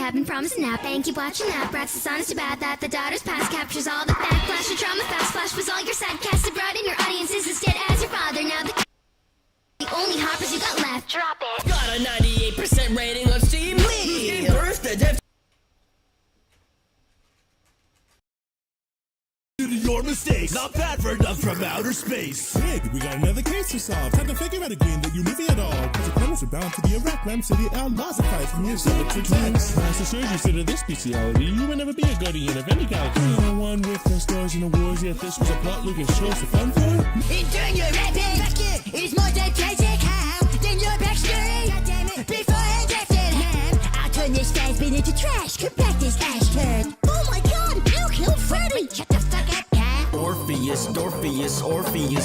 cabin, promising that bank, keep watching that. Brats is honest about that. The daughter's past captures all the backlash. Your trauma fast flash was all your sad cast abroad, and your audience is as dead as your father. Now the only hoppers you got left. Drop it. Got a 98% rating on Steam. Gave birth to Dev. Due to your mistakes, not bad for enough from outer space. Big, we got another case to solve. Time to figure out again that you knew me at all. Consequences are bound to the Iraq Ram City outlaws a fight from your electric tracks. Master surgery to this bestiality. You will never be a guardian of any galaxy. One with no stars in the wars, yet this was a plot Lucas chose to fun for. Enjoying your epic is more than tragic. How? Then your backstory. Before I drafted him, I'll turn this guy's bin into trash. Compact this ash turd. Oh my god, you killed Freddy. Shut the fuck up. Orpheus,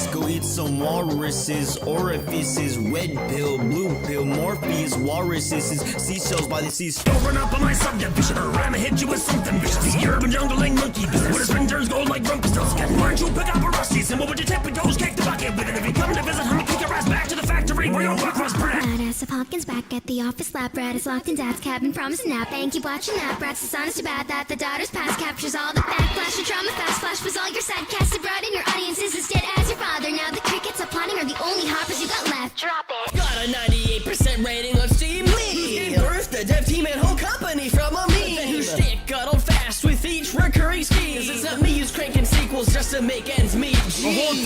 go eat some walruses, orifices, red pill, blue pill, Morpheus, walruses, seashells by the seas. Don't run up on my subdivision, or I'ma hit you with something vicious. The urban jungling monkey business, with his fingers gold like Rumpus Does. Why don't you pick up a rusty symbol with your tippy toes, kick the bucket with it. If you come to visit, I'ma kick your ass back to the factory where your buck was bred. Badass of Hopkins back at the office lab. Rat is locked in dad's cabin, promising that bank, keep watching that. Brats is honest about that. The daughter's past captures all the backlash. Your trauma fast flash was all your sad cast abroad, and your audience is as dead as your father. Now the crickets applauding are the only hoppers you got left. Drop it. Got a 98% rating on Steam. Gave birth to Dev Team and whole company from a meme. Then whose shtick got old fast with each recurring scheme. Cause it's not me who's cranking sequels just to make ends meet.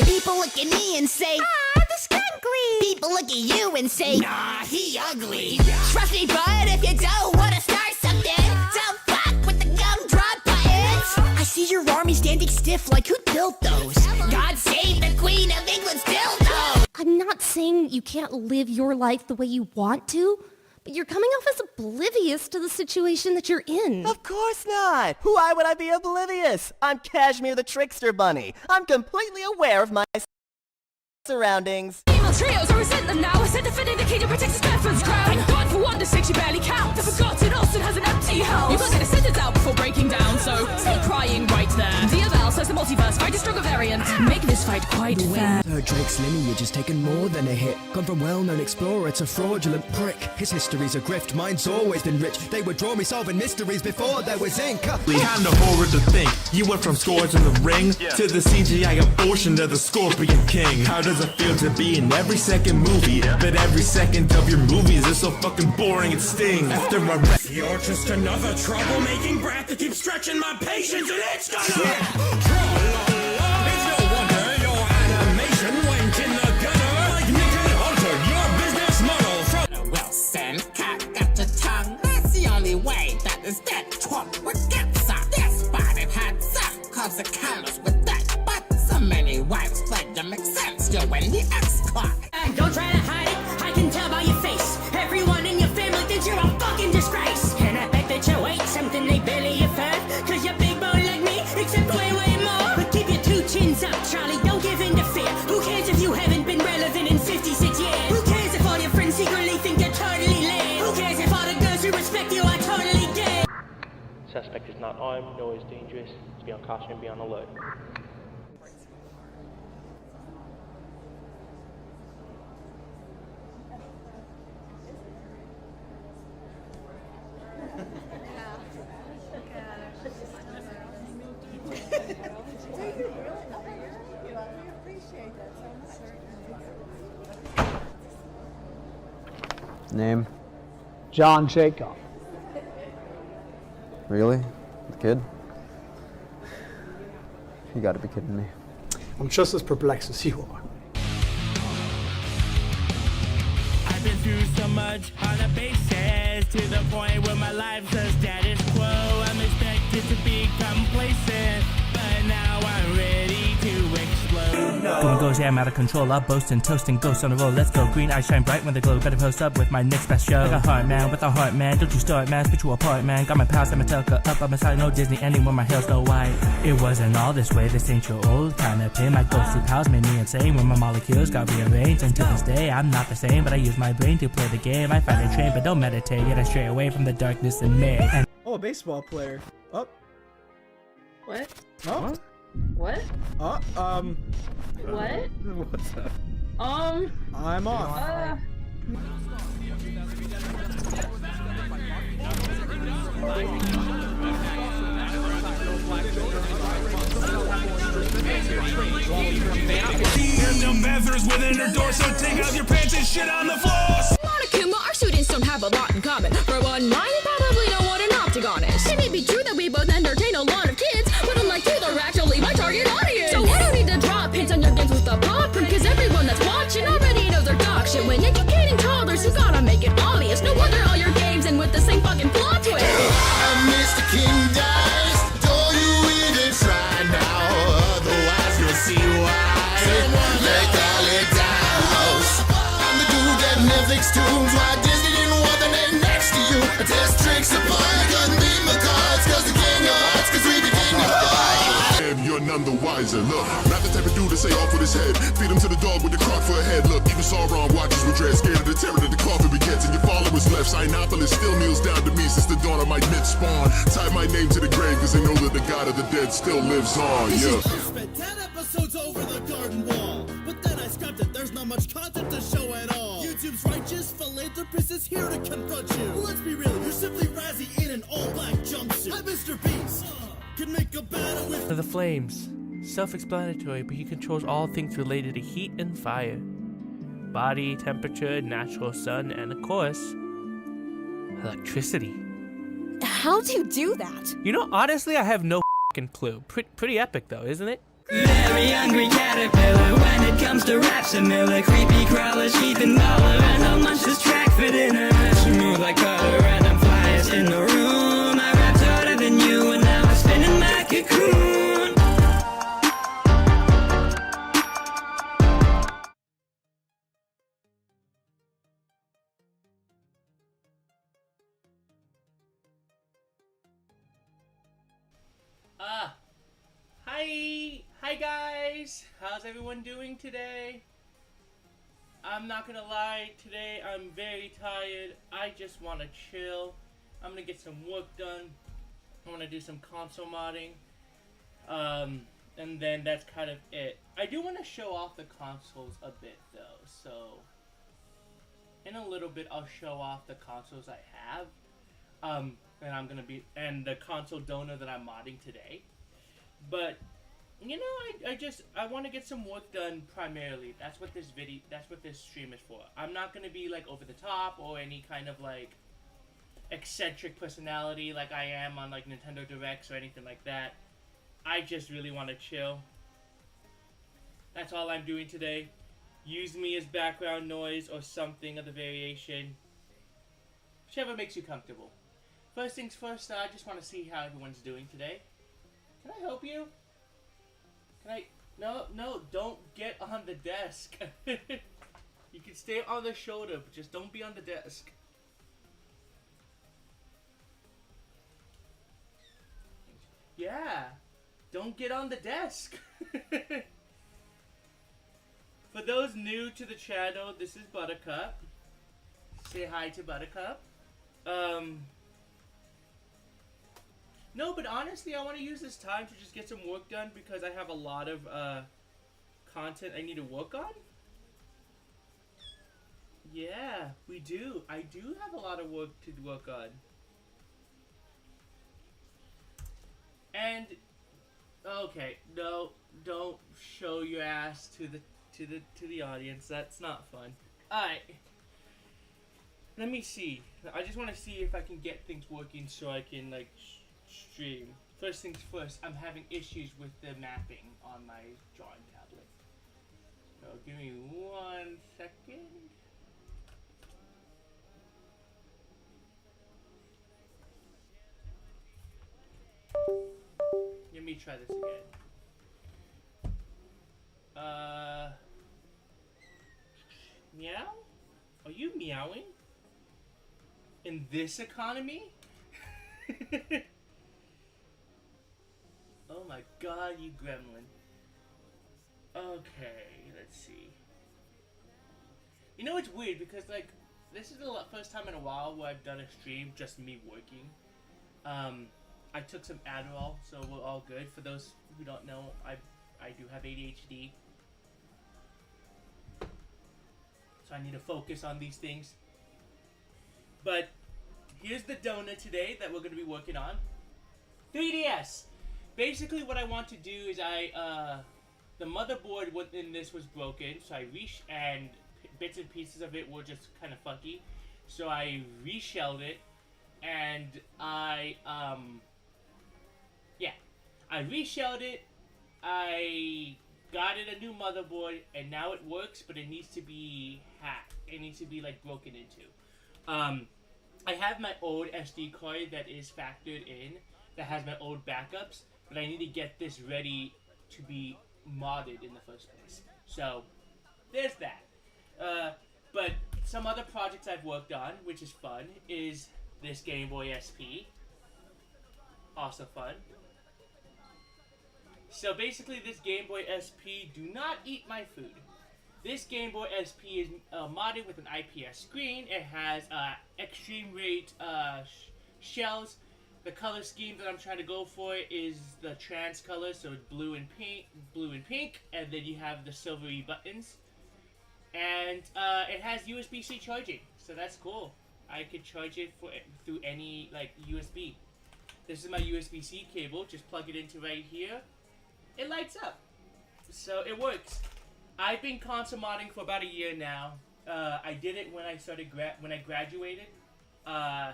People look at me and say, ah, the skunkly. People look at you and say, Nah, he ugly. trust me, bud, if you don't want to start something, don't fuck with the gumdrop buttons. I see your army standing stiff like who built those? God save the Queen of England's dildo. I'm not saying you can't live your life the way you want to, but you're coming off as oblivious to the situation that you're in. Of course not! Why would I be oblivious? I'm Kashmir the Trickster Bunny. I'm completely aware of my surroundings. Female trios, I resent them now. I said defending the kingdom protects the Stephen's crown. Thank God for 1 to 6, you barely count. The forgotten Austin has an empty house. You can't get a sentence out before breaking down, so stay crying right there. Diavel says the multiverse, fight a stronger variant. Make this fight quite fair. Drake's lineage has taken more than a hit. Gone from well-known explorer to fraudulent prick. His history's a grift, mine's always been rich. They would draw me solving mysteries before there was ink. Kinda horrid to think you went from scores in the ring to the CGI abortion of the Scorpion King. How does it feel to be in every second movie? But every second of your movies is so fucking boring it stings. After I read, You're just another troublemaking brat that keeps stretching my patience, and it's gonna. It's no wonder your animation went in the gutter. Like Nick altered your business model from. Wilson, cat got your tongue. That's the only way that this dead twat would get sucked. This spotted head suck, cause the candles with that. But so many wives played to make sense. You're in the X-Clock. Don't try to hide it, I can tell by your face. Everyone in your family thinks you're a fucking disgrace. And I bet that you ate something they barely have heard. Cause you're big bone like me, except way, way more. But keep your 2 chins up, Charlie, don't give in to fear. Who cares if you haven't been relevant in 56 years? Who cares if all your friends secretly think you're totally lame? Who cares if all the girls who respect you are totally gay? Suspect is not armed, nor is dangerous. Be on caution, be on alert. Name? John Jacob. Really? The kid? You gotta be kidding me. I'm just as perplexed as you are. I've been through so much on a basis to the point where my life's a status quo. I'm expected to be complacent, but now I'm ready to explode. Going goes, yeah, I'm out of control. I'll boast and toast and ghost on the roll. Let's go. Green eyes shine bright when they glow. Better post up with my next best show. Like a heart man with a heart man. Don't you start, man. Spit you apart, man. Got my pals and Metallica up. I'm a side, no Disney ending when my hair's no white. It wasn't all this way. This ain't your old kind of pain. My ghostly pals made me insane when my molecules got rearranged. And to this day, I'm not the same, but I use my brain to play the game. I find a train, but don't meditate. Yet I stray away from the darkness in me. And oh, a baseball player. Oh. What? Oh. What? What? What's up? I'm off. Here's some bathrooms within her door, so take off your pants and shit on the floor. Monica, our students don't have a lot in common. For one, mine probably know what an octagon is. It may be true that we both entertain a lot of kids, but unlike you, they're actually my target audience. So I don't need to drop hints on your games with the popcorn, cause everyone that's watching already knows they're dog shit. When educating toddlers, you gotta make it obvious. No wonder all your games end with the same fucking plot twist. Mr. King dies. Don't you even try now, otherwise you'll see why. They call it House. I'm the dude that Netflix tunes. Why Disney didn't want the name next to you? I test tricks upon you, couldn't beat my cards. Cause the king of hearts, cause we the king of hearts. And you're none the wiser. Look, not the type of dude to say off with his head. Feed him to the dog with the crock for a head. Look, even Sauron watches with dread. Scared of the terror that the coffin begets. And your followers left. Sinopolis still kneels down to me since the dawn of my myth spawn. Tie my name to the grave cause they know that the god of the dead still lives on. Yeah. Spent 10 episodes over the garden wall, but then I scrapped it. There's not much content to show at all. YouTube's righteous philanthropist is here to confront you. Well, let's be real, you're simply Razzie in an all-black jumpsuit. I'm Mr. Beast. Can make a battle with The flames. Self-explanatory, but he controls all things related to heat and fire. Body, temperature, natural sun, and of course, electricity. How do you do that? You know, honestly, I have no f***ing clue. Pretty epic though, isn't it? Very hungry caterpillar when it comes to raps and Miller. Creepy crawlers, Ethan Dollar, and I'll munch this track for dinner. Smooth like butter, and I'm flyest in the room. I rapped harder than you, and now I'm spinning my cocoon. Hi guys! How's everyone doing today? I'm not gonna lie, today I'm very tired. I just want to chill. I'm gonna get some work done. I want to do some console modding. And then that's kind of it. I do want to show off the consoles a bit though, so in a little bit I'll show off the consoles I have. And the console donor that I'm modding today. But you know, I want to get some work done primarily. That's what this stream is for. I'm not going to be like over the top or any kind of like eccentric personality like I am on like Nintendo Directs or anything like that. I just really want to chill. That's all I'm doing today. Use me as background noise or something of the variation. Whichever makes you comfortable. First things first, I just want to see how everyone's doing today. Can I help you? Can I? No, don't get on the desk. You can stay on the shoulder, but just don't be on the desk. Yeah, don't get on the desk. For those new to the channel, this is Buttercup. Say hi to Buttercup. No, but honestly, I want to use this time to just get some work done because I have a lot of content I need to work on. Yeah, we do. I do have a lot of work to work on. And okay, no, don't show your ass to the audience. That's not fun. All right. Let me see. I just want to see if I can get things working so I can like stream. First things first, I'm having issues with the mapping on my drawing tablet. So give me 1 second. Let me try this again. Meow? Are you meowing? In this economy? Oh my god, you gremlin. Okay, let's see. You know, it's weird because, like, this is the first time in a while where I've done a stream just me working. I took some Adderall, so we're all good. For those who don't know, I do have ADHD. So I need to focus on these things. But here's the donut today that we're going to be working on. 3DS. Basically, what I want to do is the motherboard in this was broken, so and bits and pieces of it were just kind of funky. So I reshelled it, and I reshelled it. I got it a new motherboard, and now it works, but it needs to be hacked. It needs to be like broken into. I have my old SD card that is factored in, that has my old backups, but I need to get this ready to be modded in the first place. So, there's that. But some other projects I've worked on, which is fun, is this Game Boy SP. Also fun. So basically, this Game Boy SP, do not eat my food. This Game Boy SP is modded with an IPS screen. It has extreme rate shells. The color scheme that I'm trying to go for is the trans color, so blue and pink, and then you have the silvery buttons. And it has USB-C charging, so that's cool. I could charge it through any USB. This is my USB-C cable. Just plug it into right here. It lights up, so it works. I've been console modding for about a year now. I did it when I graduated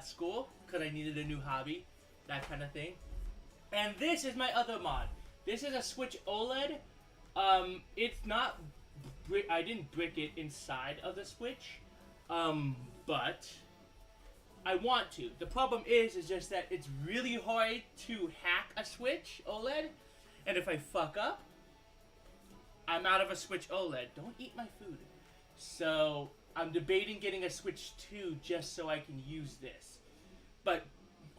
school because I needed a new hobby, that kind of thing. And this is my other mod. This is a Switch OLED. It's not. I didn't brick it inside of the Switch, but I want to. The problem is just that it's really hard to hack a Switch OLED, and if I fuck up, I'm out of a Switch OLED. Don't eat my food. So I'm debating getting a Switch 2 just so I can use this. But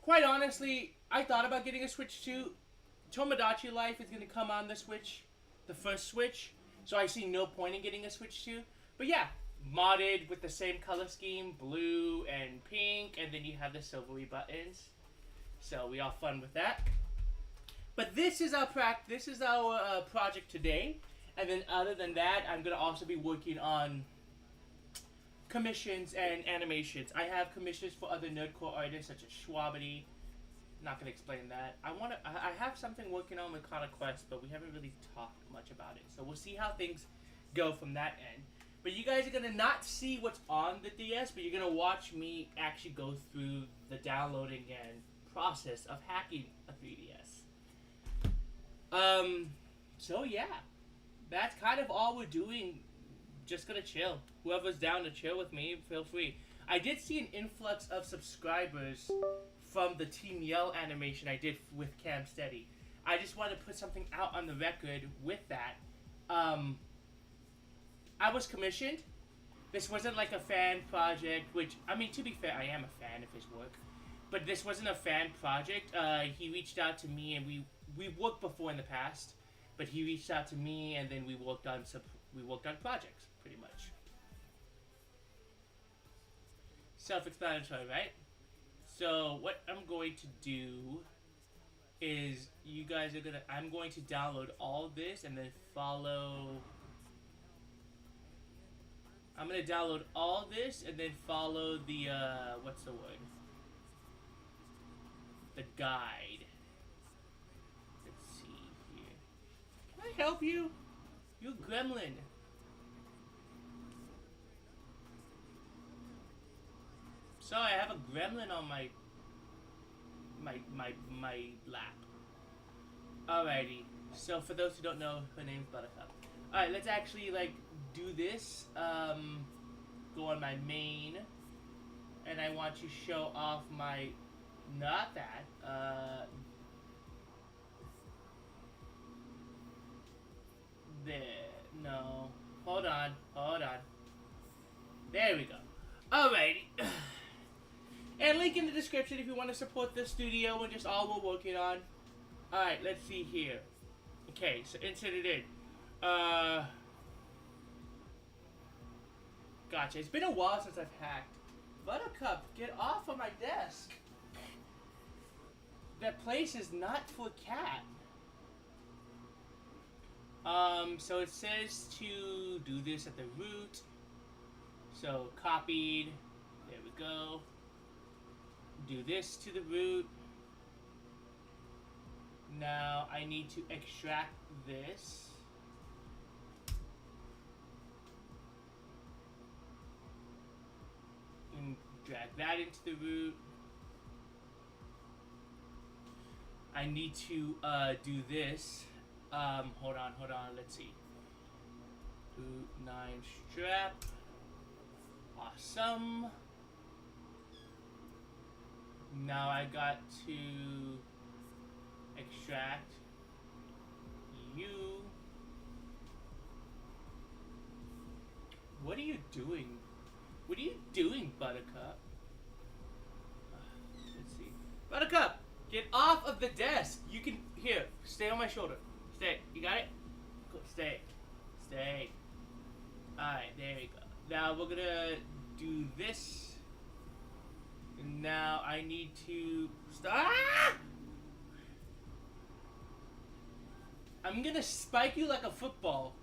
quite honestly, I thought about getting a Switch 2. Tomodachi Life is going to come on the Switch, the first Switch. So I see no point in getting a Switch 2. But yeah, modded with the same color scheme, blue and pink, and then you have the silvery buttons. So we all fun with that. But this is our project today. And then other than that, I'm going to also be working on commissions and animations. I have commissions for other nerdcore artists such as Schwabity. Not going to explain that. I have something working on with Conquest, but we haven't really talked much about it. So we'll see how things go from that end. But you guys are going to not see what's on the DS, but you're going to watch me actually go through the downloading and process of hacking a 3DS. So yeah. That's kind of all we're doing. Just gonna chill. Whoever's down to chill with me, feel free. I did see an influx of subscribers from the Team Yell animation I did with Cam Steady. I just want to put something out on the record with that. I was commissioned. This wasn't like a fan project, which, I mean, to be fair, I am a fan of his work. But this wasn't a fan project. He reached out to me, and we worked before in the past. But he reached out to me, and then we worked on projects, pretty much. Self-explanatory, right? So what I'm going to do is I'm going to download all this and then follow. I'm gonna download all this and then follow the what's the word? The guide. Can I help you? You gremlin. So I have a gremlin on my lap. Alrighty. So for those who don't know, her name's Buttercup. Alright, let's actually do this. Go on my main. And I want to show off my not that. There. No. Hold on. There we go. Alrighty. And link in the description if you want to support this studio and just all we're working on. Alright, let's see here. Okay, so insert it in. Gotcha. It's been a while since I've hacked. Buttercup, get off of my desk. That place is not for a cat. So it says to do this at the root. So copied. There we go. do this to the root. Now I need to extract this. And drag that into the root. I need to do this. Hold on, let's see. Root 9 strap. Awesome. Now I got to extract you. What are you doing? What are you doing, Buttercup? Let's see. Buttercup, get off of the desk. You can, here, stay on my shoulder. Stay. You got it? Go, stay. Stay. Alright, there we go. Now we're gonna do this. And now I need to stop. I'm gonna spike you like a football.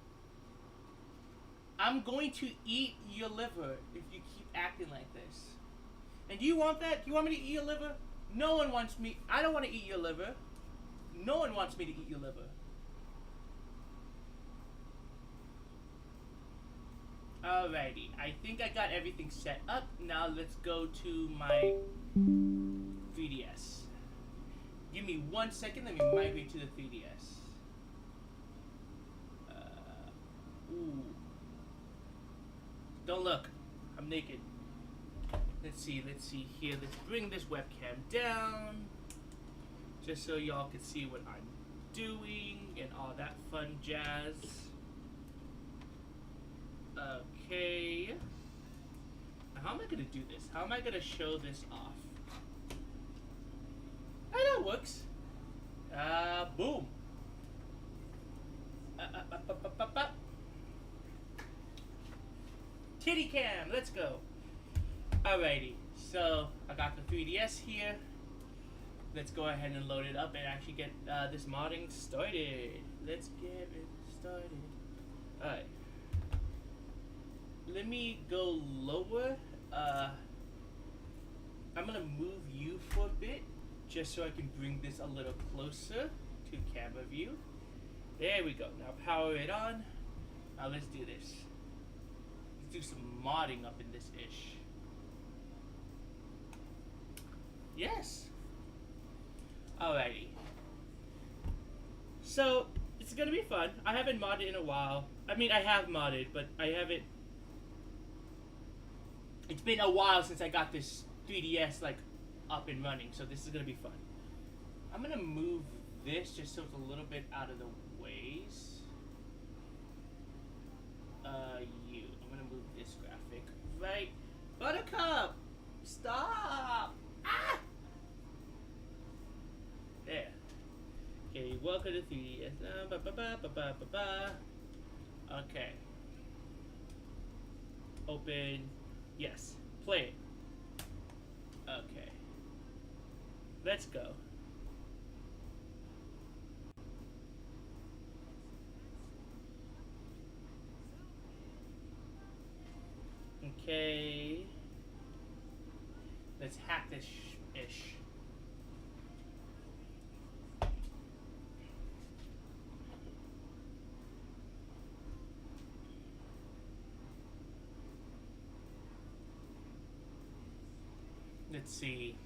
I'm going to eat your liver if you keep acting like this. And do you want that? Do you want me to eat your liver? No one wants me. I don't want to eat your liver. No one wants me to eat your liver. Alrighty, I think I got everything set up. Now let's go to my 3DS. Give me 1 second, let me migrate to the 3DS. Ooh. Don't look, I'm naked. Let's see here. Let's bring this webcam down. Just so y'all can see what I'm doing and all that fun jazz. Okay. Now how am I gonna do this? How am I gonna show this off? I know it works. Boom. Titty cam, let's go. Alrighty, so I got the 3DS here. Let's go ahead and load it up and actually get this modding started. Let's get it started. Alright. Let me go lower. I'm gonna move you for a bit just so I can bring this a little closer to camera view. There we go. Now power it on. Now let's do this. Let's do some modding up in this ish. Yes. Alrighty. So it's gonna be fun. I haven't modded in a while. I mean, I have modded, but I haven't. It's been a while since I got this 3DS like up and running, so this is gonna be fun. I'm gonna move this just so it's a little bit out of the ways. I'm gonna move this graphic right. Buttercup, stop! Ah! There. Okay, welcome to 3DS. Okay. Open. Yes. Play it. Okay. Let's go. Okay. Let's hack this ish. Let's see.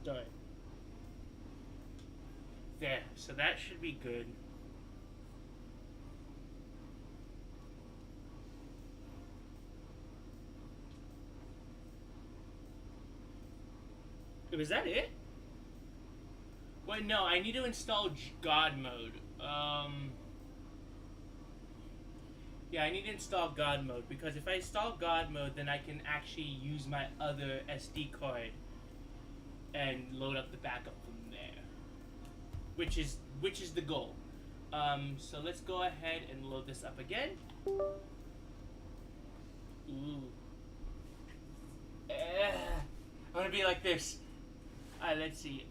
Start. There, so that should be good. Was that it? Wait, no, I need to install God mode. Yeah, I need to install God mode because if I install God mode, then I can actually use my other SD card and load up the backup from there, which is the goal. So let's go ahead and load this up again. Ooh. I'm gonna be like this. Alright, let's see.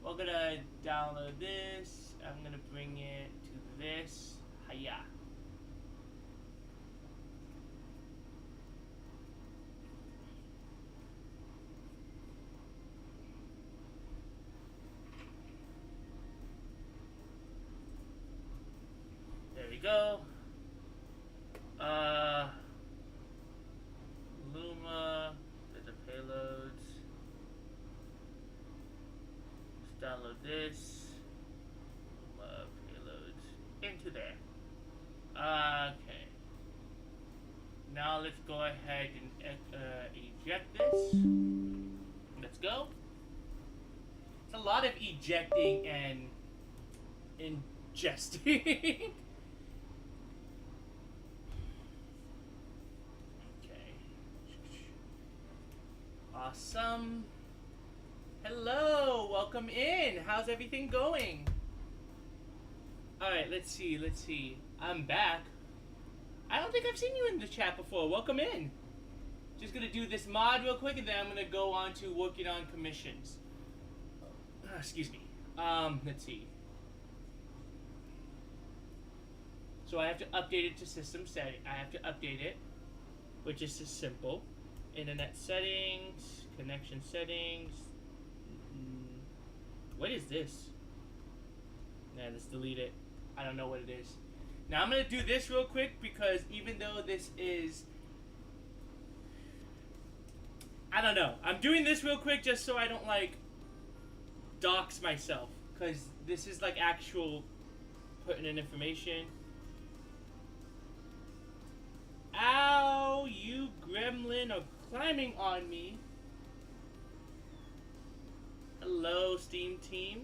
We're gonna download this. I'm gonna bring it to this. Hiya. There we go. Luma, there's the payloads. Let's download this. Luma payloads into there. Okay. Now let's go ahead and eject this. Let's go. It's a lot of ejecting and ingesting. Awesome. Hello, welcome in. How's everything going? Alright, let's see. I'm back. I don't think I've seen you in the chat before. Welcome in. Just gonna do this mod real quick and then I'm gonna go on to working on commissions. Excuse me. Let's see. So I have to update it to system setting. I have to update it, which is just simple. Internet settings, connection settings. What is this? Nah, let's delete it. I don't know what it is. Now I'm gonna do this real quick because even though this is, I don't know. I'm doing this real quick just so I don't like dox myself, because this is like actual putting in information. Ow, you gremlin are climbing on me. Hello, Steam team.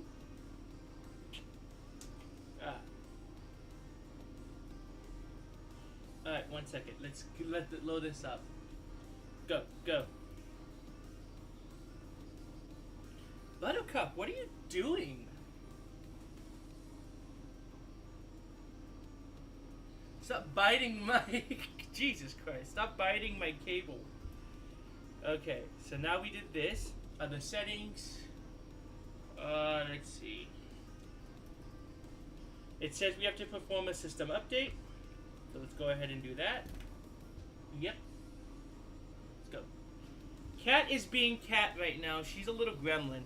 Alright, 1 second. Let's load this up. Go. Buttercup, what are you doing? Stop biting my... Jesus Christ, stop biting my cable. Okay, so now we did this. Other settings. Let's see. It says we have to perform a system update. So let's go ahead and do that. Yep. Let's go. Cat is being cat right now. She's a little gremlin.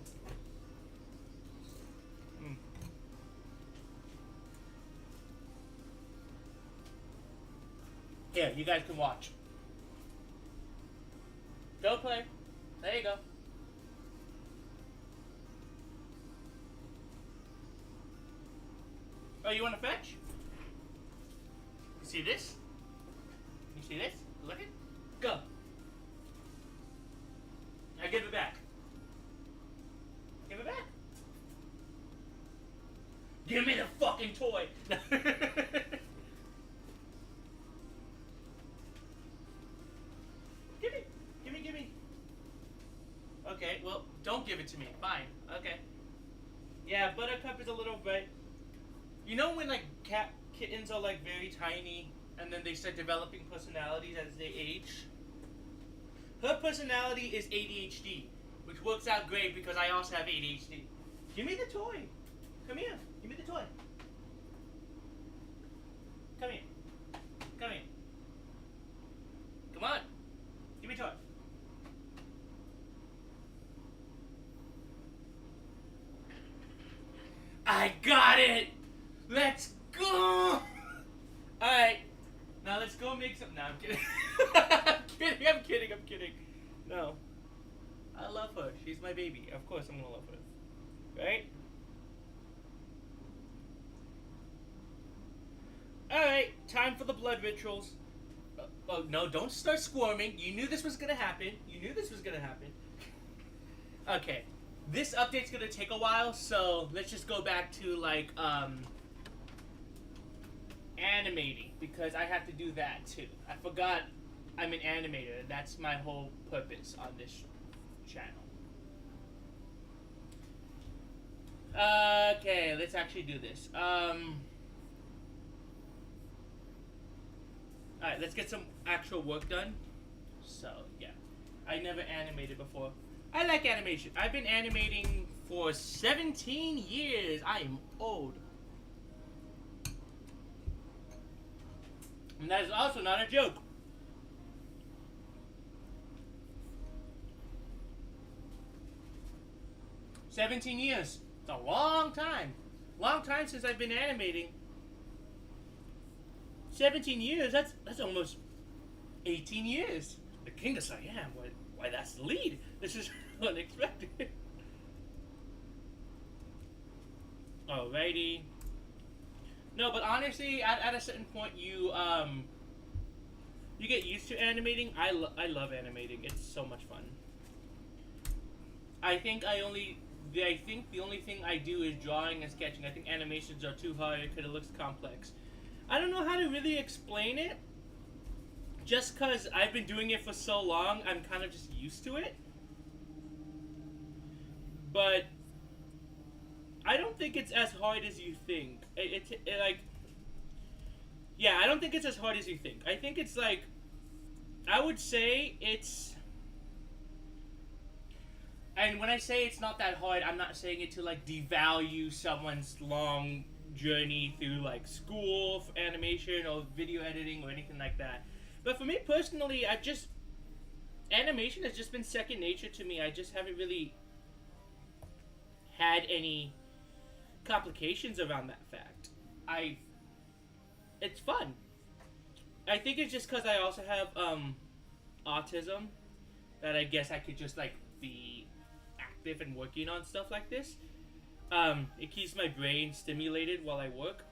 Here, you guys can watch. Go play. There you go. Oh, you want to fetch? You see this? You see this? Look it. Go. Now give it back. Give it back. Give me the fucking toy. Give me. Okay, well, don't give it to me. Fine. Okay. Yeah, Buttercup is a little bit... You know when, like, kittens are, like, very tiny, and then they start developing personalities as they age? Her personality is ADHD, which works out great because I also have ADHD. Give me the toy. Come here. Give me the toy. Come here. Come here. Come on. Give me a toy. I got it! Let's go! Alright. Now let's go make some... No, I'm kidding. I'm kidding. No. I love her. She's my baby. Of course I'm gonna love her. Right? Alright. Time for the blood rituals. Oh, no, don't start squirming. You knew this was gonna happen. Okay. This update's gonna take a while, so let's just go back to, like, animating, because I have to do that, too. I forgot I'm an animator, and that's my whole purpose on this channel. Okay, let's actually do this. Alright, let's get some actual work done. So, yeah. I never animated before. I like animation. I've been animating for 17 years. I am old. And that is also not a joke. "17 years. It's a long time. Long time since I've been animating. 17 years? That's almost 18 years. The King of Siam. Why, that's the lead. This is unexpected. Alrighty. No, but honestly, at a certain point, you get used to animating. I love animating. It's so much fun. I think the only thing I do is drawing and sketching. I think animations are too hard because it looks complex. I don't know how to really explain it. Just because I've been doing it for so long, I'm kind of just used to it. But I don't think it's as hard as you think. Yeah, I don't think it's as hard as you think. I think it's like, I would say it's, and when I say it's not that hard, I'm not saying it to like devalue someone's long journey through like school for animation or video editing or anything like that. But for me personally, animation has just been second nature to me. I just haven't really had any complications around that fact. It's fun. I think it's just because I also have autism, that I guess I could just like be active and working on stuff like this. It keeps my brain stimulated while I work,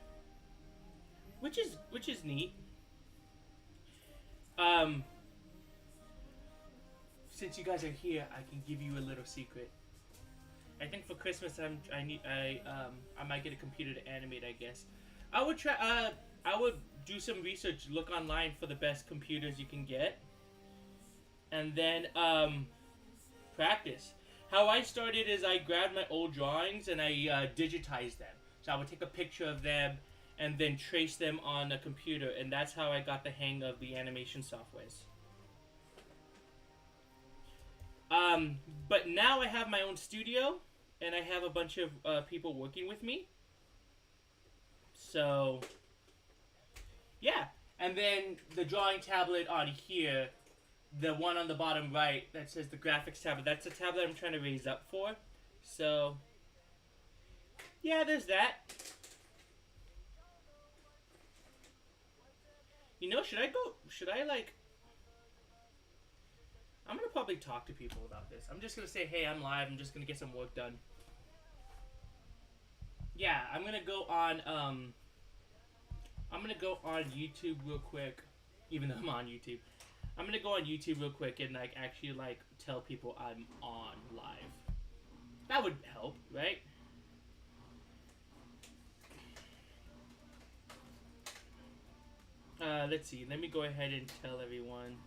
which is neat. Since you guys are here, I can give you a little secret. I think for Christmas I might get a computer to animate, I guess. I would do some research, look online for the best computers you can get, and then practice. How I started is I grabbed my old drawings and I digitized them. So I would take a picture of them and then trace them on a computer, and that's how I got the hang of the animation softwares. But now I have my own studio, and I have a bunch of people working with me. So, yeah. And then the drawing tablet on here, the one on the bottom right that says the graphics tablet, that's the tablet I'm trying to raise up for. So, yeah, there's that. You know, I'm gonna probably talk to people about this. I'm just gonna say, hey, I'm live, I'm just gonna get some work done. Yeah, I'm gonna go on YouTube real quick, even though I'm on YouTube. I'm gonna go on YouTube real quick and like actually like tell people I'm on live. That would help, right? Let's see. Let me go ahead and tell everyone.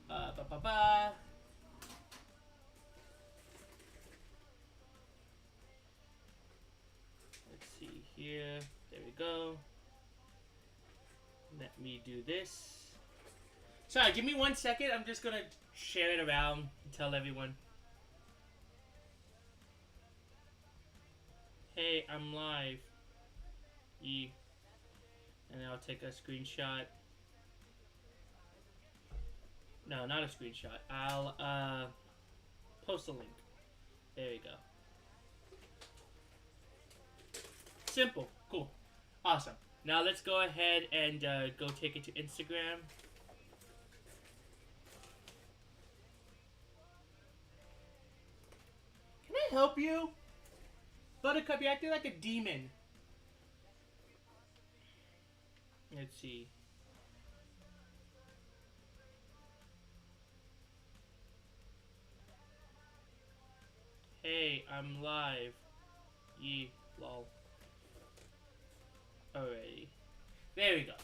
Let's see here. There we go. Let me do this. Sorry, give me 1 second. I'm just gonna share it around and tell everyone. Hey, I'm live. And then I'll take a screenshot. No, not a screenshot. I'll post a link. There you go. Simple. Cool. Awesome. Now let's go ahead and go take it to Instagram. Can I help you? Buttercup, you're acting like a demon. Let's see. Hey, I'm live. Yee, lol. Alrighty. There we go.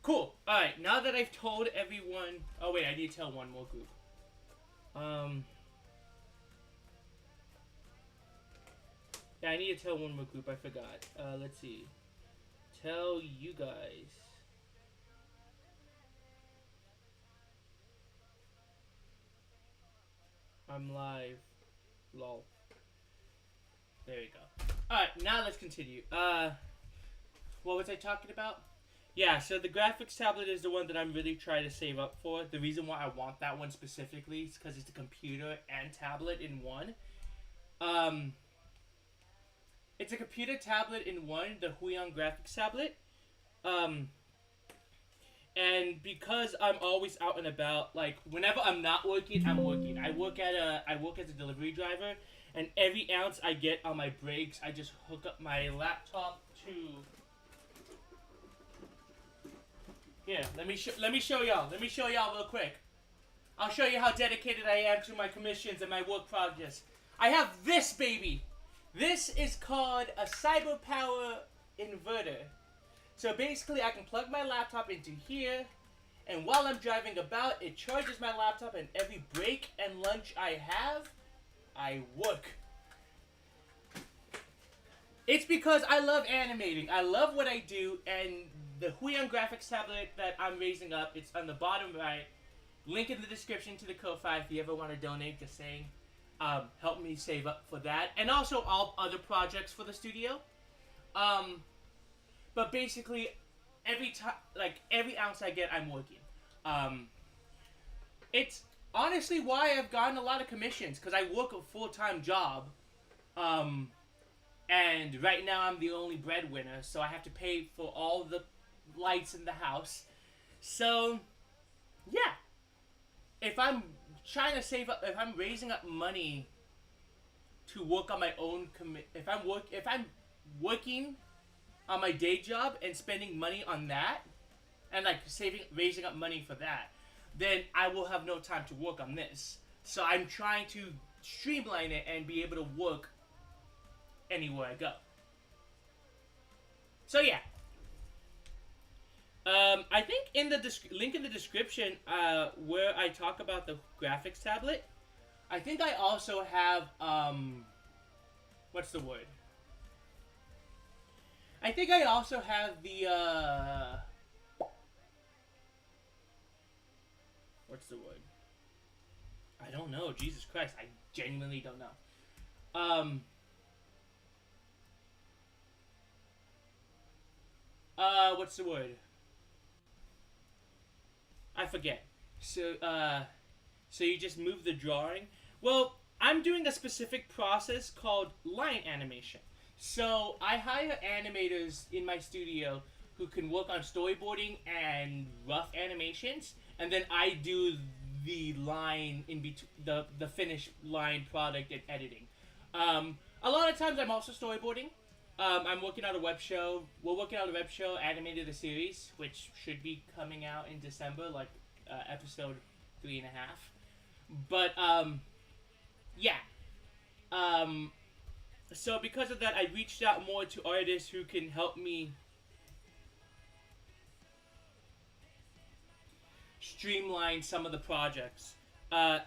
Cool. Alright, now that I've told everyone... Oh wait, I need to tell one more group. Yeah, I need to tell one more group. I forgot. Let's see. Tell you guys. I'm live. Lol. There we go. Alright, now let's continue. What was I talking about? Yeah, so the graphics tablet is the one that I'm really trying to save up for. The reason why I want that one specifically is because it's a computer and tablet in one. It's a computer tablet in one, the Huion graphics tablet. And because I'm always out and about, like whenever I'm not working, I'm working. I work as a delivery driver, and every ounce I get on my breaks, I just hook up my laptop to. Here, let me show y'all. Let me show y'all real quick. I'll show you how dedicated I am to my commissions and my work progress. I have this baby. This is called a CyberPower inverter. So basically, I can plug my laptop into here, and while I'm driving about, it charges my laptop, and every break and lunch I have, I work. It's because I love animating. I love what I do, and the Huion graphics tablet that I'm raising up, it's on the bottom right. Link in the description to the Ko-Fi if you ever want to donate, just saying. Help me save up for that. And also all other projects for the studio. But basically, every time, like every ounce I get, I'm working. It's honestly why I've gotten a lot of commissions, because I work a full-time job. And right now I'm the only breadwinner, so I have to pay for all the lights in the house. So, yeah. If I'm trying to save up, if I'm raising up money to work on my own if I'm working on my day job and spending money on that, and like raising up money for that, then I will have no time to work on this. So I'm trying to streamline it and be able to work anywhere I go. So yeah. I think in the link in the description, where I talk about the graphics tablet, I think I also have, what's the word? I think I also have the, what's the word? I don't know, Jesus Christ, I genuinely don't know. What's the word? I forget. So you just move the drawing. Well, I'm doing a specific process called line animation. So I hire animators in my studio who can work on storyboarding and rough animations, and then I do the line in between, the finished line product and editing. A lot of times I'm also storyboarding. I'm working on a web show. We're working on a web show, Animated the Series, which should be coming out in December, like episode 3.5. But, yeah. So because of that, I reached out more to artists who can help me streamline some of the projects.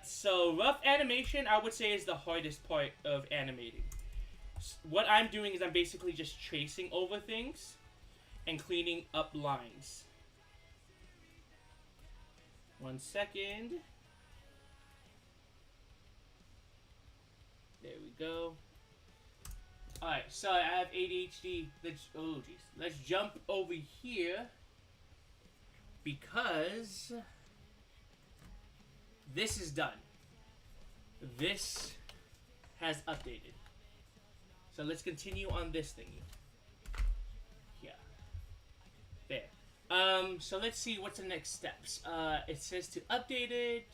So rough animation, I would say, is the hardest part of animating. What I'm doing is I'm basically just tracing over things and cleaning up lines. 1 second. There we go. Alright, so I have ADHD. Let's jump over here, because this is done. This has updated. So let's continue on this thingy. Yeah. There. So let's see what's the next steps. It says to update it.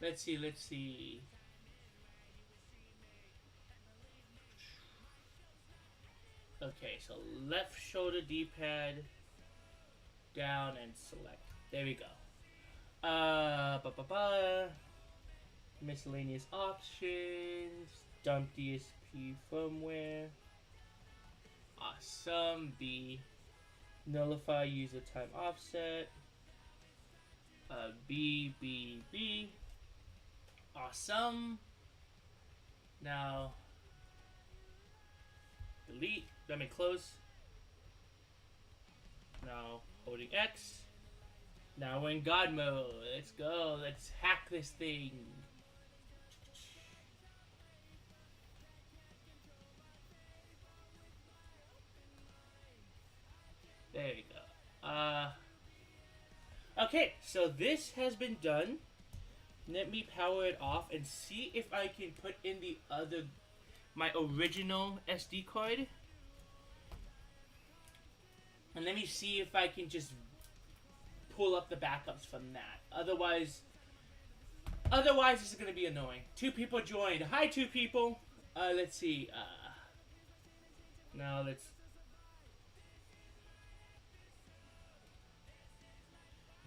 Let's see. Okay, so left shoulder D-pad, down and select. There we go. Miscellaneous options, dump DSP firmware. Awesome. B, nullify user time offset. B. Awesome. Now, delete. Close. Now, holding X. Now we're in God mode. Let's go. Let's hack this thing. There we go. Okay, so this has been done. Let me power it off and see if I can put in my original SD card. And let me see if I can just pull up the backups from that. Otherwise this is gonna be annoying. 2 people joined. Hi, 2 people. Let's see. Now let's.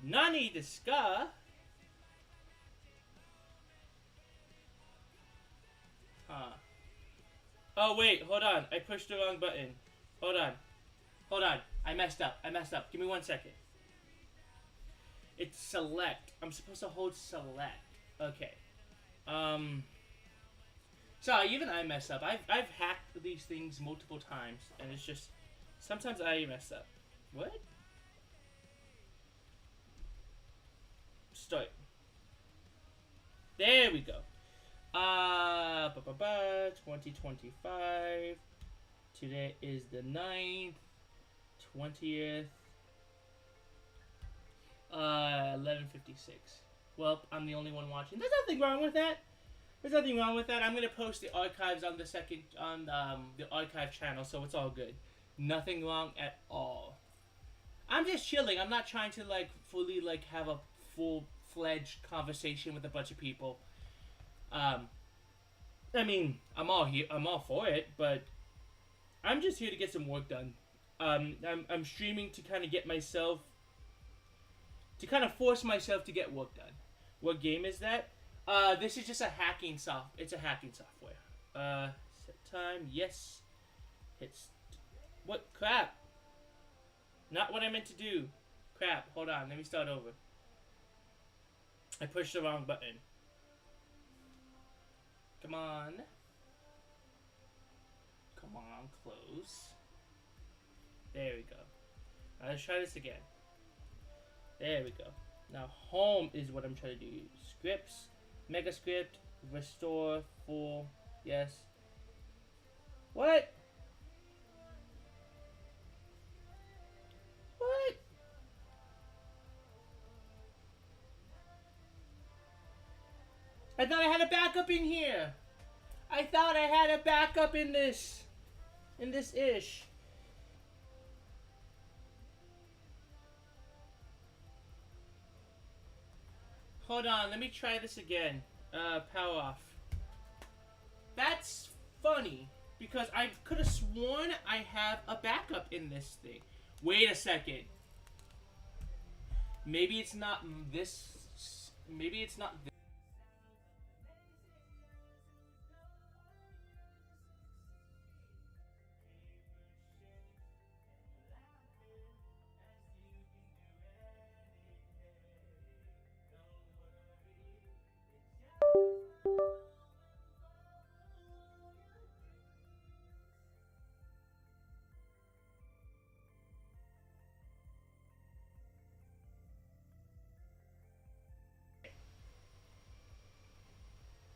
Nani desu ka? Huh. Oh wait, hold on. I pushed the wrong button. Hold on. I messed up. Give me 1 second. It's select. I'm supposed to hold select. Okay. Sorry, even I mess up. I've hacked these things multiple times, and it's just sometimes I mess up. What? Start. There we go. 2025. Today is the 9th. 20th. 11:56. Well, I'm the only one watching. There's nothing wrong with that. I'm gonna post the archives on the archive channel, so it's all good. Nothing wrong at all. I'm just chilling. I'm not trying to fully have a full-fledged conversation with a bunch of people. I mean, I'm all for it, but I'm just here to get some work done. I'm streaming to kind of get myself, to kind of force myself to get work done. What game is that? This is just a hacking it's a hacking software. Set time, yes. What crap? Not what I meant to do. Crap, hold on, let me start over. I pushed the wrong button. Come on. Close. There we go. Now let's try this again. There we go. Now home is what I'm trying to do. Scripts, mega script, restore, full, yes. What? I thought I had a backup in here. I thought I had a backup in this. Ish. Hold on, let me try this again. Power off. That's funny, because I could have sworn I have a backup in this thing. Wait a second. Maybe it's not this. Maybe it's not this.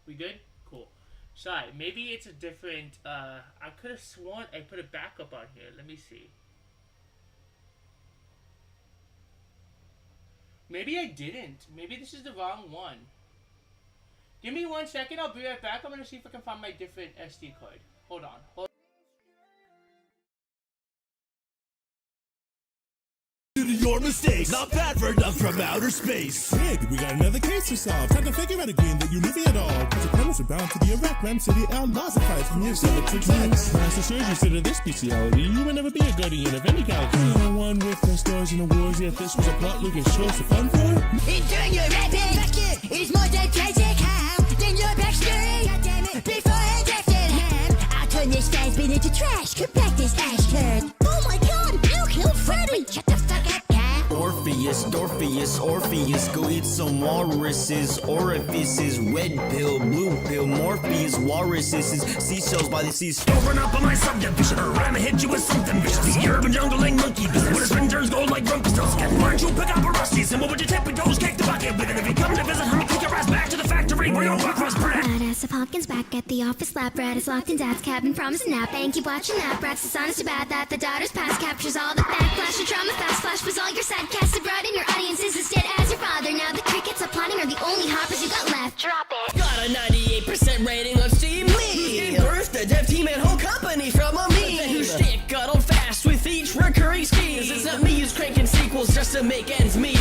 We good? Cool. Sorry, maybe it's a different, I could have sworn I put a backup on here. Let me see. Maybe I didn't. Maybe this is the wrong one. Give me 1 second, I'll be right back. I'm gonna see if I can find my different SD card. Hold on. Due to your mistakes, not bad for enough from outer space. Hey, we got another case to solve. Time to figure out a game that you live at all. Consequences are bound to the Iraq Ram City outlaws a fight from your cemetery drugs. Master surgery said of this bestiality, you will never be a guardian of any galaxy. One with no stars in the wars, yet this was a plot we can show some fun for. Enjoying your rapping, is more than tragic. How? Then your backstory. Before and after him, I'll turn this guy's bin into trash. Compact this ash turd. Oh my god, you killed Freddy. Shut the fuck up, cat. Orpheus Morpheus, Orpheus, go eat some walruses, orifices, red pill, blue pill, Morpheus, walruses, seashells by the seas. Don't run up on my subdivision, or I'ma hit you with something vicious. The urban jungling monkey business, with his fingers gold like Rumpelstiltskin. Why don't you pick up a rusties, and what would your tippy toes kick the bucket with it? If you come to visit, I'ma kick your ass back to the factory where your buck was bred. Badass of Hawkins back at the office. Lab rat is locked in dad's cabin. Promise a nap and keep watching that. Brat's the son is too bad that the daughter's past captures all the backlash and trauma. Fast flash was all your sad casted brought in. Your audience is as dead as your father. Now the crickets applauding are the only hoppers you got left. Drop it. Got a 98% rating on Steam. Who's gave birth the dev team and whole company from a meme. Then whose shtick got old fast with each recurring scheme. It's not me who's cranking sequels just to make ends meet.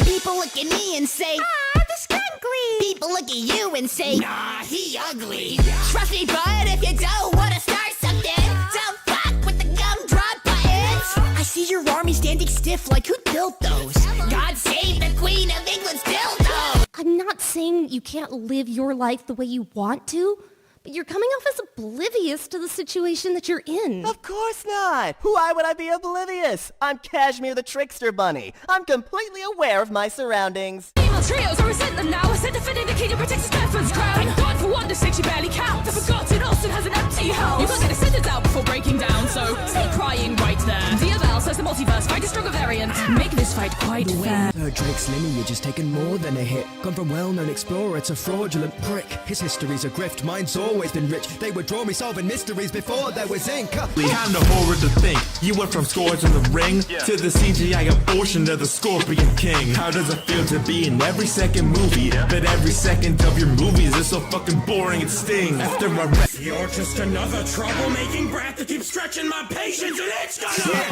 People look at me and say, ah, the skunkly. People look at you and say, nah, he ugly. Trust me, bud, if you don't want to start something, don't fuck with the gumdrop buttons. I see your army standing stiff like who built those? God save the Queen of England's dildo. I'm not saying you can't live your life the way you want to, but you're coming off as oblivious to the situation that you're in. Of course not! Why would I be oblivious? I'm Kashmir the Trickster Bunny. I'm completely aware of my surroundings. Female trios, I resent them now. I said defending the kingdom protects Stephen's crown. Thank God for 1 to 6, you barely count. The forgotten Austin has an empty house. You can't get a sentence out before breaking down, so stay crying right there. Diavel says the multiverse fight a stronger variant. Make this fight quite fair. Drake's lineage has taken more than a hit. Gone from well-known explorer to fraudulent prick. His history's a grift, mine's always been rich. They would draw me solving mysteries before there was ink. Behind the horror to think, you went from scores in the ring to the CGI abortion of the Scorpion King. How does it feel to be in every second movie, but every second of your movies is so fucking boring it stings? After I rest, you're just another troublemaking brat that keeps stretching my patience, and it's gonna.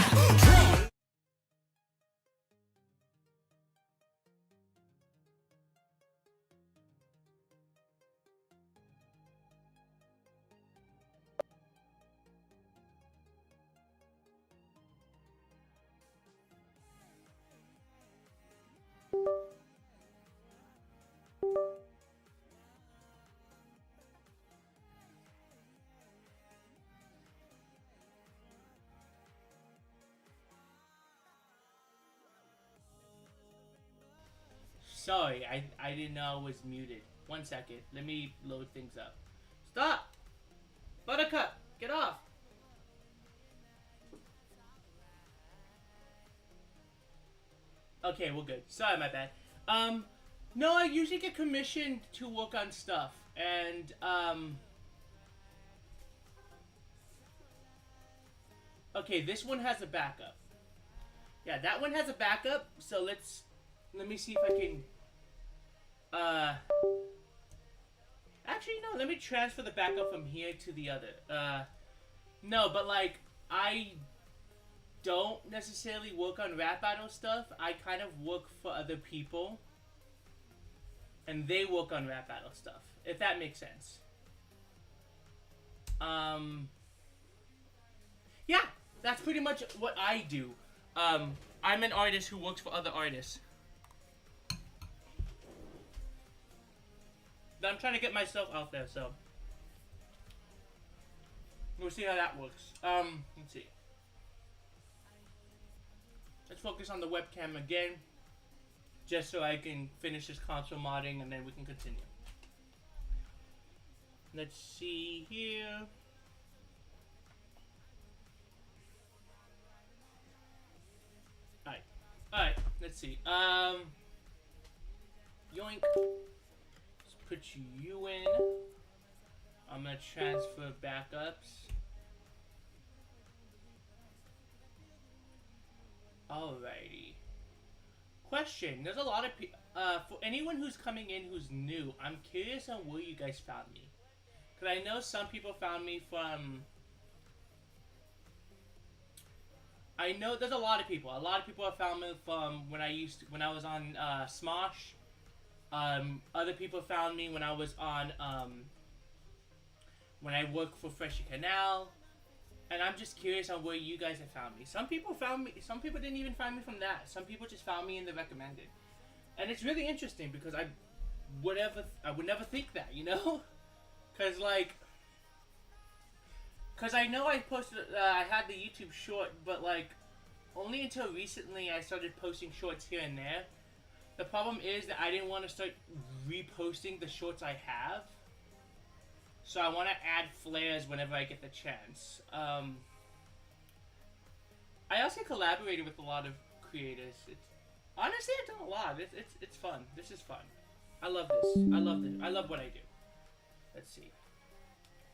Sorry, I didn't know I was muted. 1 second. Let me load things up. Stop! Buttercup, get off! Okay, we're good. Sorry, my bad. No, I usually get commissioned to work on stuff. And, okay, this one has a backup. Yeah, that one has a backup, so let me see if I can, actually, no, let me transfer the backup from here to the other. No, but, like, I don't necessarily work on rap battle stuff. I kind of work for other people, and they work on rap battle stuff, if that makes sense. Yeah, that's pretty much what I do. I'm an artist who works for other artists. I'm trying to get myself out there, so we'll see how that works. Let's see. Let's focus on the webcam again, just so I can finish this console modding, and then we can continue. Let's see here. Alright, let's see. Yoink. Put you in. I'm gonna transfer backups. Alrighty. Question. There's a lot of people. For anyone who's coming in who's new, I'm curious on where you guys found me. Cause I know some people found me from. I know there's a lot of people. A lot of people have found me from when I was on Smosh. Other people found me when I was on, when I worked for Freshie Canal, and I'm just curious on where you guys have found me. Some people found me, some people didn't even find me from that. Some people just found me in the recommended. And it's really interesting because I would never think that, you know? Cause I know I posted, I had the YouTube short, but like, only until recently I started posting shorts here and there. The problem is that I didn't want to start reposting the shorts I have. So I want to add flares whenever I get the chance. I also collaborated with a lot of creators. Honestly, I've done a lot. It's fun. This is fun. I love this. I love this. I love what I do. Let's see.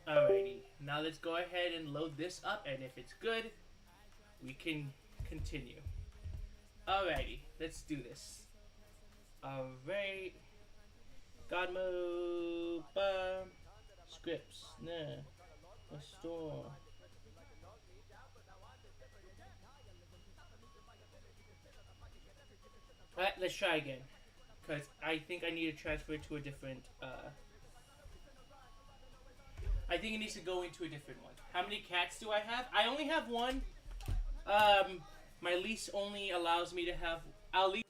Alrighty. Now let's go ahead and load this up, and if it's good, we can continue. Alrighty. Let's do this. Alright. God mode. Scripts. Nah. Restore. Alright, let's try again. Because I think I need to transfer it to a different, I think it needs to go into a different one. How many cats do I have? I only have one. My lease only allows me to have... I'll leave...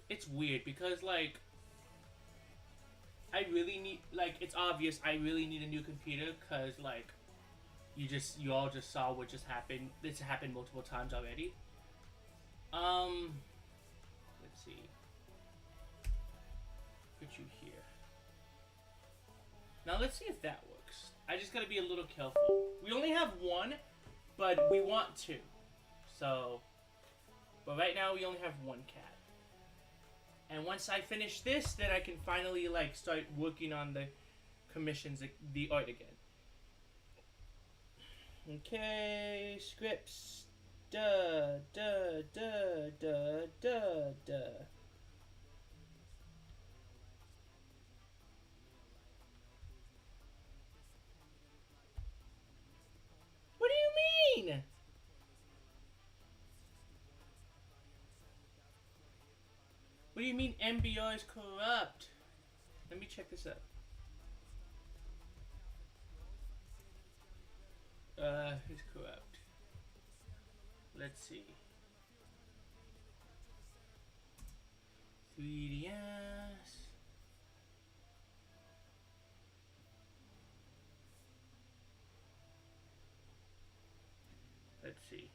It's weird because, like, I really need, like, it's obvious I really need a new computer because, like, you all just saw what just happened. This happened multiple times already. Let's see. Put you here. Now let's see if that works. I just gotta be a little careful. We only have one, but we want two. So, but right now we only have one cat. And once I finish this, then I can finally, like, start working on the commissions, the art again. Okay, scripts. Duh. What do you mean? What do you mean MBR is corrupt? Let me check this out. It's corrupt. Let's see. 3DS. Let's see.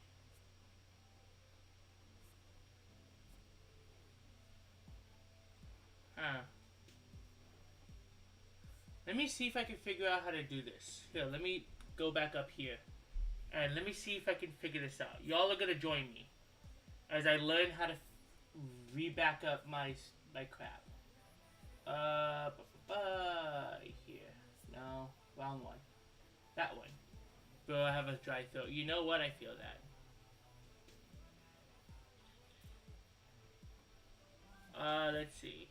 Let me see if I can figure out how to do this. Here, let me go back up here. And let me see if I can figure this out. Y'all are gonna join me as I learn how to re-back up my crap. Here. No, wrong one. That one. Bro, I have a dry throat. You know what? I feel that. Let's see.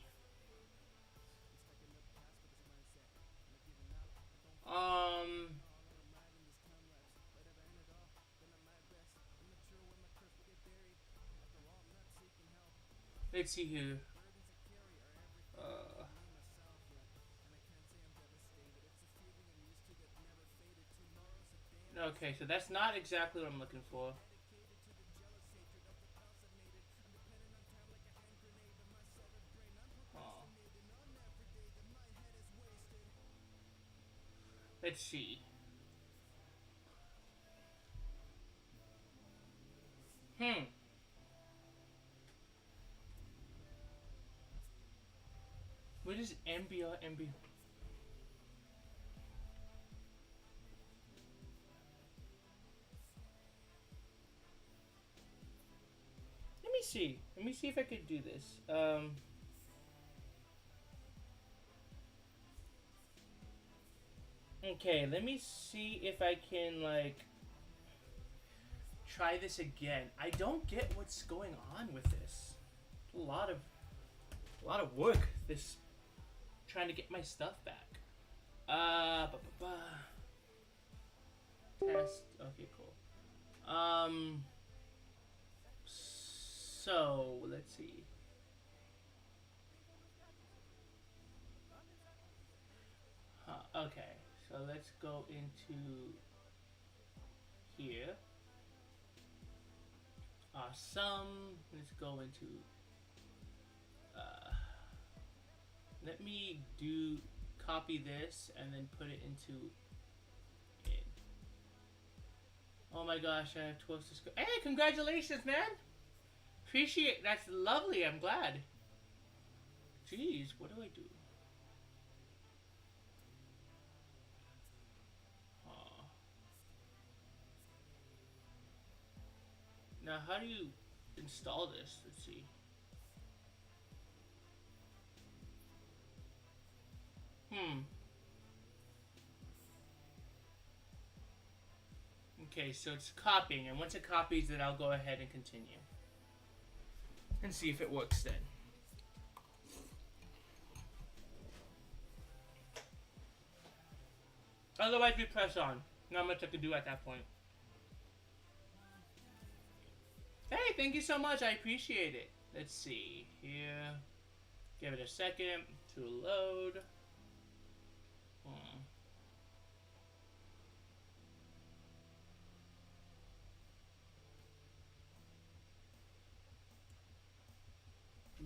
Let's see here. Okay, so that's not exactly what I'm looking for. Let's see. What is MBR? Let me see. Let me see if I could do this. Okay, let me see if I can, like, try this again. I don't get what's going on with this. A lot of work. This trying to get my stuff back. Test. Okay, cool. So let's see. Okay, so let's go into here. Awesome. Let's go into. Let me copy this and then put it into. Oh my gosh, I have 12 subscribers. Hey, congratulations, man! Appreciate, that's lovely, I'm glad. Jeez, what do I do? Now, how do you install this? Let's see. Okay, so it's copying, and once it copies, then I'll go ahead and continue. And see if it works then. Otherwise, we press on. Not much I can do at that point. Hey, thank you so much. I appreciate it. Let's see here. Give it a second to load.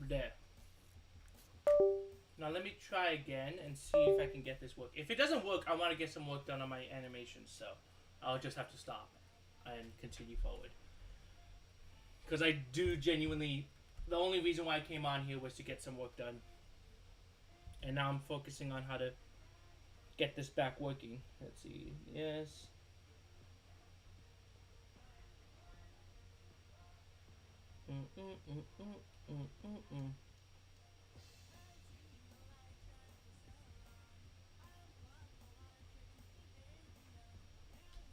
There. Now let me try again and see if I can get this work. If it doesn't work, I want to get some work done on my animation, so I'll just have to stop and continue forward. Because I do genuinely, the only reason why I came on here was to get some work done. And now I'm focusing on how to get this back working. Let's see, yes.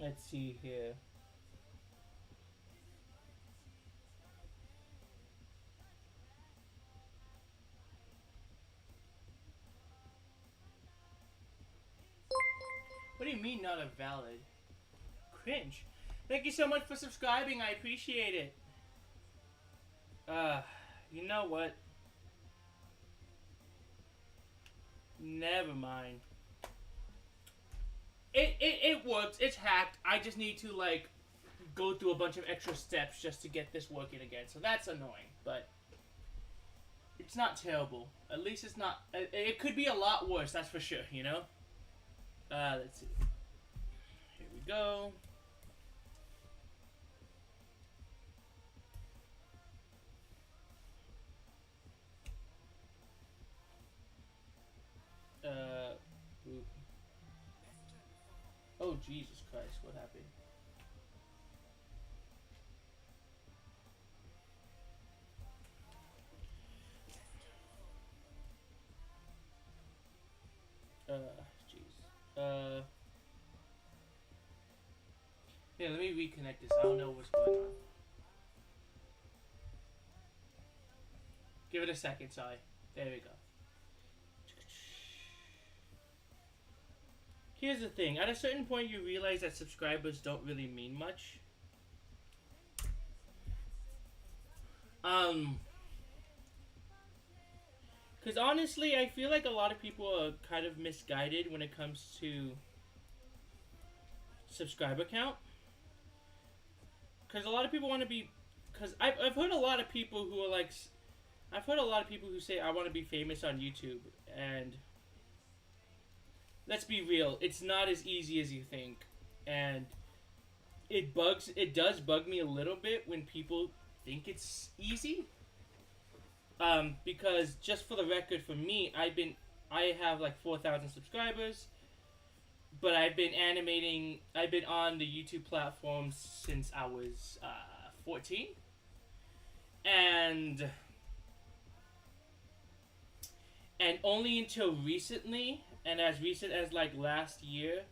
Let's see here. What do you mean not a valid? Cringe. Thank you so much for subscribing. I appreciate it. You know what? Never mind. It works. It's hacked. I just need to, like, go through a bunch of extra steps just to get this working again. So that's annoying, but it's not terrible. At least it's not... It could be a lot worse, that's for sure, you know? Let's see. Here we go. Oh, Jesus Christ, what happened? Jeez. Yeah, let me reconnect this. I don't know what's going on. Give it a second, sorry. There we go. Here's the thing. At a certain point, you realize that subscribers don't really mean much. Because honestly, I feel like a lot of people are kind of misguided when it comes to subscriber count. Because a lot of people want to be... Because I've heard a lot of people who are like... I've heard a lot of people who say, I want to be famous on YouTube. And... let's be real, it's not as easy as you think. And... it does bug me a little bit when people think it's easy. Because just for the record, for me, I have like 4,000 subscribers, but I've been on the YouTube platform since I was 14, and only until recently, and as recent as like last year,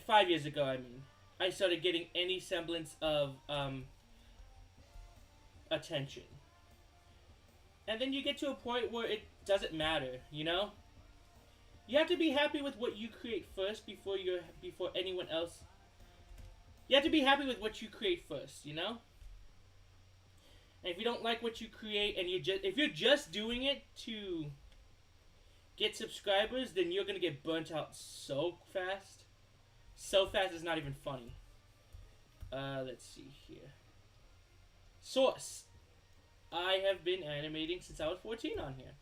5 years ago, I started getting any semblance of attention. And then you get to a point where it doesn't matter, you know? You have to be happy with what you create first before anyone else. You have to be happy with what you create first, you know? And if you don't like what you create and if you're just doing it to get subscribers, then you're gonna get burnt out so fast. So fast it's not even funny. Let's see here. Source. I have been animating since I was 14 on here.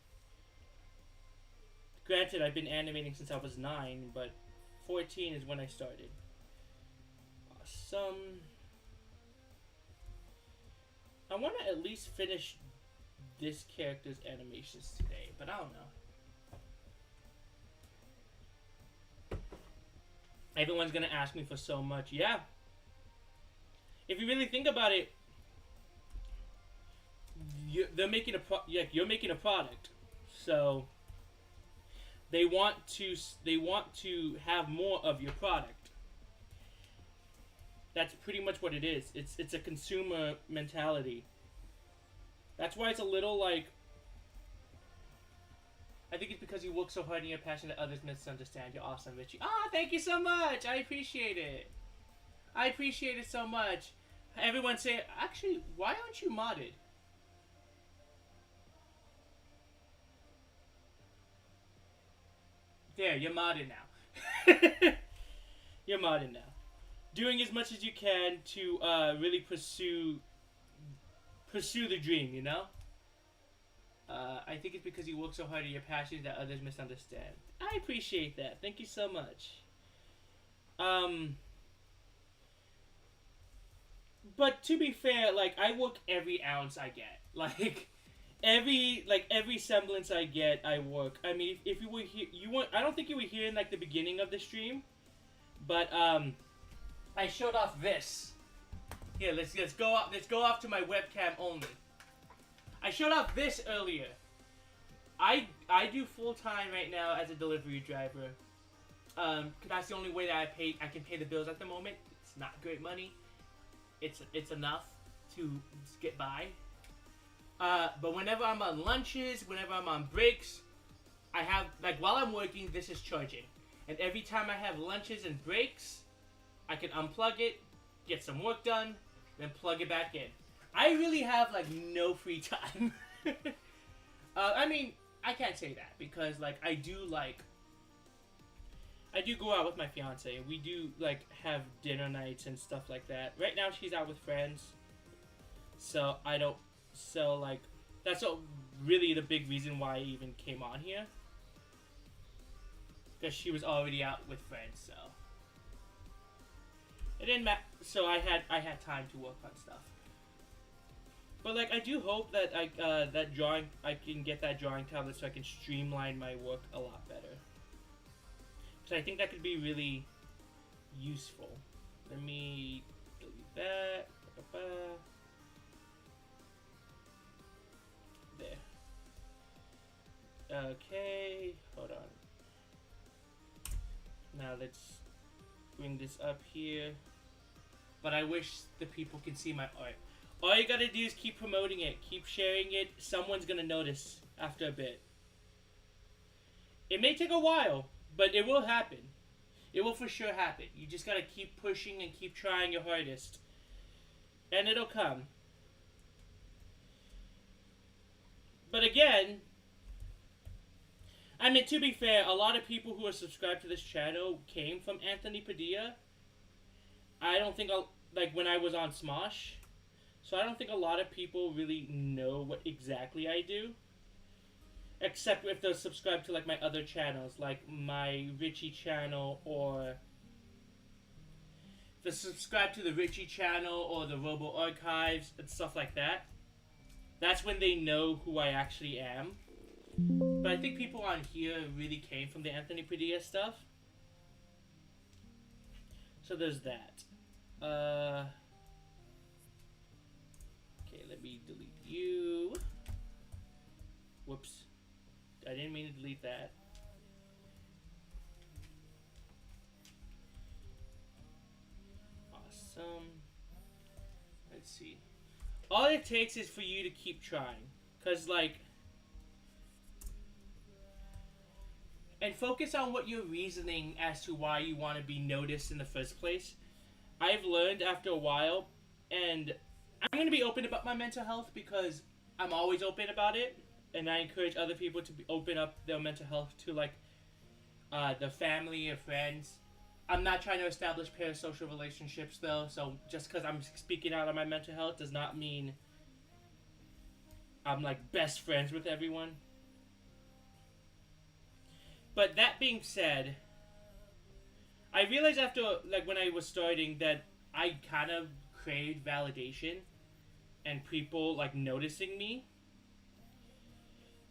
Granted, I've been animating since I was 9, but 14 is when I started. Awesome. I want to at least finish this character's animations today, but I don't know. Everyone's gonna ask me for so much. Yeah. If you really think about it, you're making a product, so they want to have more of your product. That's pretty much what it is. It's a consumer mentality. That's why it's a little like. I think it's because you work so hard and you're passionate that others misunderstand. You're awesome, Richie. Ah, thank you so much. I appreciate it. I appreciate it so much. Everyone say, actually, why aren't you modded? There, you're modded now. You're modded now. Doing as much as you can to really pursue the dream, you know? I think it's because you work so hard and you're passionate that others misunderstand. I appreciate that. Thank you so much. But to be fair, like, I work every ounce I get. Like, every semblance I get, I work. I mean, if you were here, I don't think you were here in, like, the beginning of the stream. But, I showed off this. Here, let's go off to my webcam only. I showed off this earlier. I do full-time right now as a delivery driver. 'Cause that's the only way that I can pay the bills at the moment. It's not great money. It's enough to get by. But whenever I'm on lunches, whenever I'm on breaks, I have, like, while I'm working, this is charging. And every time I have lunches and breaks, I can unplug it, get some work done, then plug it back in. I really have, like, no free time. I mean, I can't say that because, like, I do go out with my fiance and we do, like, have dinner nights and stuff like that. Right now she's out with friends, so like, that's really the big reason why I even came on here, because she was already out with friends, so it didn't matter. So I had time to work on stuff. But, like, I do hope that I can get that drawing tablet so I can streamline my work a lot better. So I think that could be really useful. Let me delete that. There. Okay, hold on. Now let's bring this up here. But I wish the people can see my art. All you gotta do is keep promoting it, keep sharing it. Someone's gonna notice after a bit. It may take a while, but it will happen. It will for sure happen. You just gotta keep pushing and keep trying your hardest. And it'll come. But again, I mean, to be fair, a lot of people who are subscribed to this channel came from Anthony Padilla. I don't think, like, when I was on Smosh. So I don't think a lot of people really know what exactly I do. Except if they're subscribed to, like, my other channels, like my Richie channel, or if they're subscribed to the Richie channel or the Robo Archives and stuff like that. That's when they know who I actually am. But I think people on here really came from the Anthony Padilla stuff. So there's that. Okay, let me delete you. Whoops. I didn't mean to delete that. Awesome. Let's see. All it takes is for you to keep trying. Because, like... And focus on what you're reasoning as to why you want to be noticed in the first place. I've learned after a while, and I'm going to be open about my mental health because I'm always open about it. and I encourage other people to open up their mental health to like the family or friends. I'm not trying to establish parasocial relationships though, so just because I'm speaking out on my mental health does not mean I'm like best friends with everyone. But that being said, I realized after like when I was starting that I kind of craved validation and people like noticing me.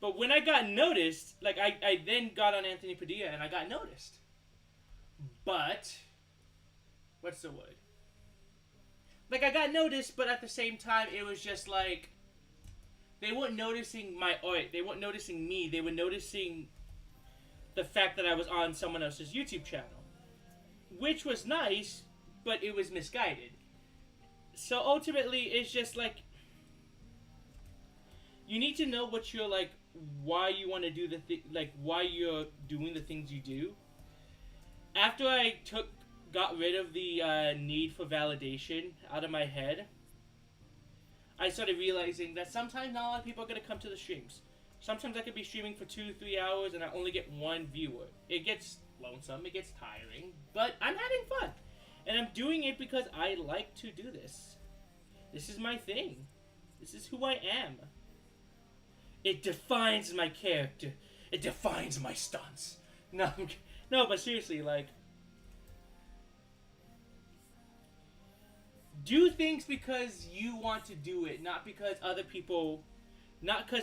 But when I got noticed, like I then got on Anthony Padilla and I got noticed. But what's the word? Like I got noticed, but at the same time it was just like they weren't noticing my art. They weren't noticing me. They were noticing the fact that I was on someone else's YouTube channel, which was nice, but it was misguided. So ultimately, it's just like you need to know what you're like, why you want to do the thing, like why you're doing the things you do. After I got rid of the need for validation out of my head, I started realizing that sometimes not a lot of people are going to come to the streams. Sometimes I could be streaming for 2-3 hours and I only get one viewer. It gets lonesome, it gets tiring, but I'm having fun. And I'm doing it because I like to do this. This is my thing. This is who I am. It defines my character. It defines my stunts. No, but seriously, like, do things because you want to do it, not because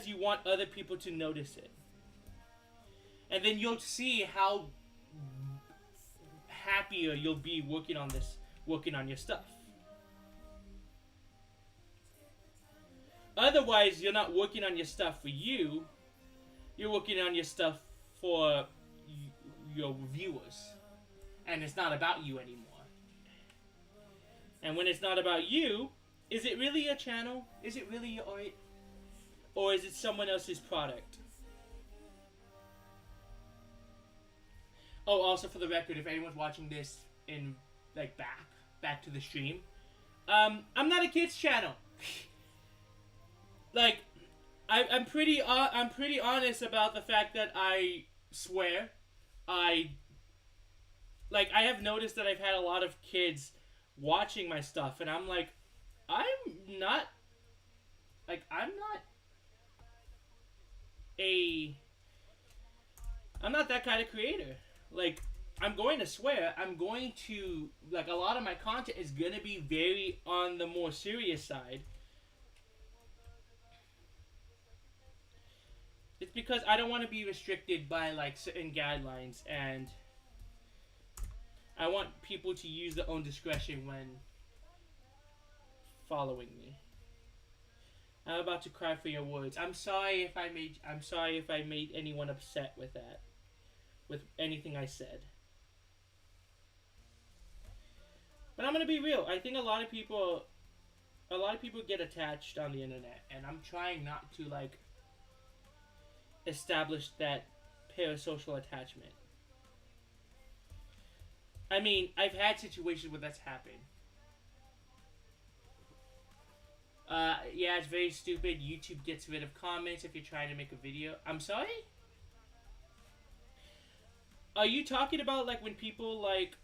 you want other people to notice it. And then you'll see how happier you'll be working on your stuff. Otherwise, you're not working on your stuff for you. You're working on your stuff for your viewers. And it's not about you anymore. And when it's not about you, is it really your channel? Is it really your art? Or is it someone else's product? Oh, also for the record, if anyone's watching this in like back to the stream, I'm not a kids channel. Like, I'm pretty honest about the fact that I swear. I have noticed that I've had a lot of kids watching my stuff, and I'm like, I'm not that kind of creator. Like, I'm going to swear, I'm going to, like, a lot of my content is gonna be very on the more serious side. It's because I don't want to be restricted by, like, certain guidelines, and I want people to use their own discretion when following me. I'm about to cry for your words. I'm sorry if I made anyone upset with that. With anything I said. But I'm gonna be real. I think a lot of people get attached on the internet, and I'm trying not to, like, establish that parasocial attachment. I mean, I've had situations where that's happened. Yeah, it's very stupid. YouTube gets rid of comments if you're trying to make a video. I'm sorry? Are you talking about, like, when people, like,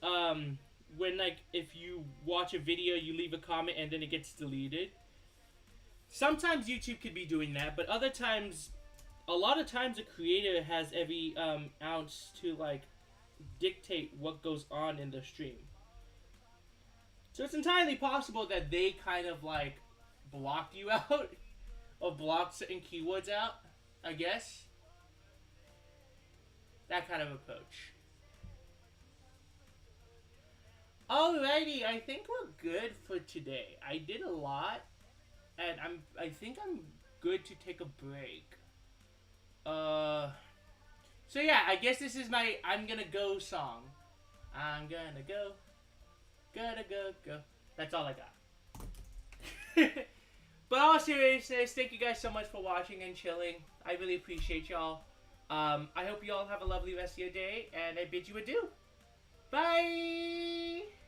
when, like, if you watch a video, you leave a comment and then it gets deleted? Sometimes YouTube could be doing that, but other times, a lot of times a creator has every ounce to, like, dictate what goes on in the stream. So it's entirely possible that they kind of, like, blocked you out or blocked certain keywords out, I guess. That kind of approach. Alrighty, I think we're good for today. I did a lot, and I think I'm good to take a break. So yeah, I guess this is my I'm gonna go song. I'm gonna go. Gotta go. That's all I got. But all seriousness, thank you guys so much for watching and chilling. I really appreciate y'all. I hope you all have a lovely rest of your day, and I bid you adieu. Bye!